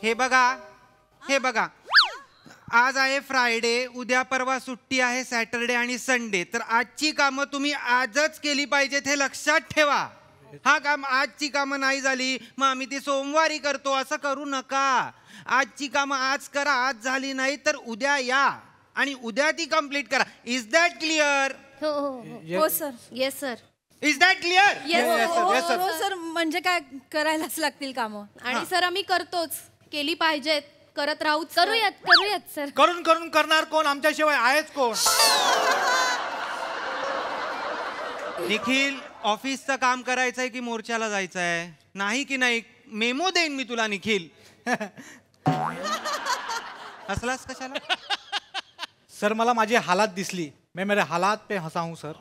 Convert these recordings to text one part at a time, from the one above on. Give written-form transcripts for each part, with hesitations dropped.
हे बघा आज आहे फ्रायडे, उद्या परवा सुट्टी आहे सॅटरडे आणि संडे. तर आजची कामं तुम्ही आजच केली पाहिजेत हे लक्षात ठेवा. हा काम आजची कामं नाही झाली मग आम्ही ती सोमवारी करतो असं करू नका. आजची कामं आज करा, आज झाली नाही तर उद्या या आणि उद्या ती कंप्लीट करा. Is that clear? हो sir. Yes sir. Is that clear? हो सर. म्हणजे काय करायलाच लागतील कामं. आणि सर आम्ही करतोच, केली पाहिजेत, करत राहू. करूयात सर. करून करून करणार कोण? आमच्याशिवाय आहेच कोण? निखिल, ऑफिसचं काम करायचंय की मोर्चाला जायचंय? नाही की नाही? मेमो देईन मी तुला निखिल. हसलास कशाला? सर मला माझी हालात दिसली, मैं मेरे हालात पे हंसा हूं सर.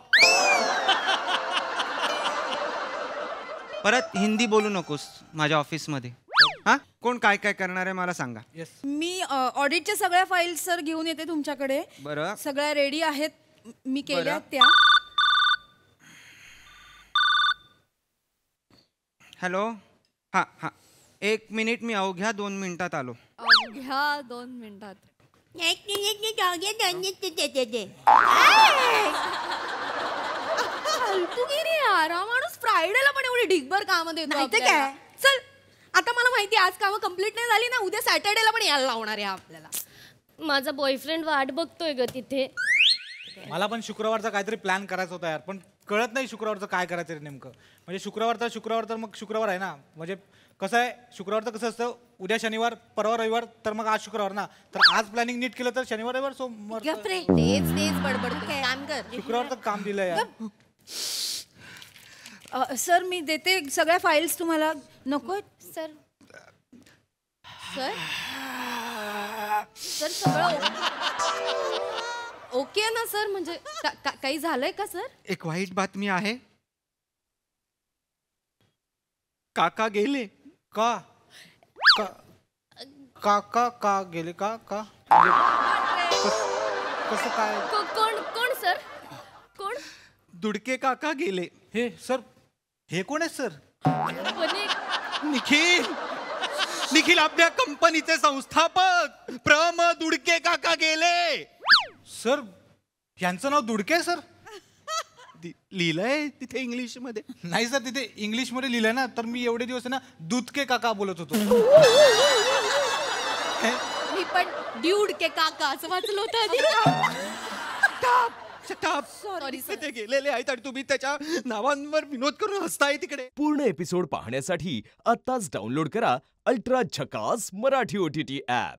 परत हिंदी बोलू नकोस माझ्या ऑफिसमध्ये. हा, कोण काय काय करणार आहे मला सांगा. मी ऑडिटच्या सगळ्या फाईल्स सर घेऊन येते तुमच्याकडे. बरं. सगळ्या रेडी आहेत, मी केल्या त्या. हॅलो. हा हा, 1 मिनिट, मी अवघ्या 2 मिनिटात आलो. अवघ्या 2 मिनिटात. फालतूगिरी यार, हा माणूस फ्रायडेला पण एवढी ढिगभर कामं देतो. नाही तर काय? चल, आता मला माहिती आज कामं कंप्लीट नाही झाली ना, उद्या सॅटर्डेला पण यायला लावणार आहे आपल्याला. माझा बॉयफ्रेंड वाट बघतोय ग तिथे. मला पण शुक्रवारचा काहीतरी प्लॅन करायचा होता यार, पण कळत नाही शुक्रवारचं काय करायचं रे नेमकं. म्हणजे शुक्रवार तर मग शुक्रवार आहे ना. म्हणजे कसं आहे, शुक्रवारचं कसं असतं, उद्या शनिवार, परवा रविवार, तर मग आज शुक्रवार ना. तर आज प्लॅनिंग नीट केलं तर शनिवार रविवार सोमवार. तेच बडबड काम कर. शुक्रवारचं काम दिलं यार. सर मी देते सगळ्या फाईल्स तुम्हाला. नको सर. सर सर सगळं ओके ना सर? म्हणजे काही झालंय का सर? एक वाईट बातमी आहे. काका गेले. का का गेले? का कसं काय? कोण सर? कोण? दुडके काका गेले. हे सर, हे कोण आहे सर? निखिल आपल्या कंपनीचे संस्थापक प्रम दुडके काका गेले. सर यांचं नाव दुडके आहे सर? लिहिलंय तिथे इंग्लिश मध्ये. नाही सर, तिथे इंग्लिश मध्ये लिहिलंय ना. तर मी एवढे दिवस ना दुधके काका बोलत होतो. मी पण ड्यूड के काका असं वाचलं होतं. सॉरी, ते गेलेले आहेत आणि तुम्ही त्याच्या नावांवर विनोद करून हसताय तिकडे. पूर्ण एपिसोड पाहण्यासाठी आत्ताच डाउनलोड करा अल्ट्रा झकास मराठी OTT ऍप.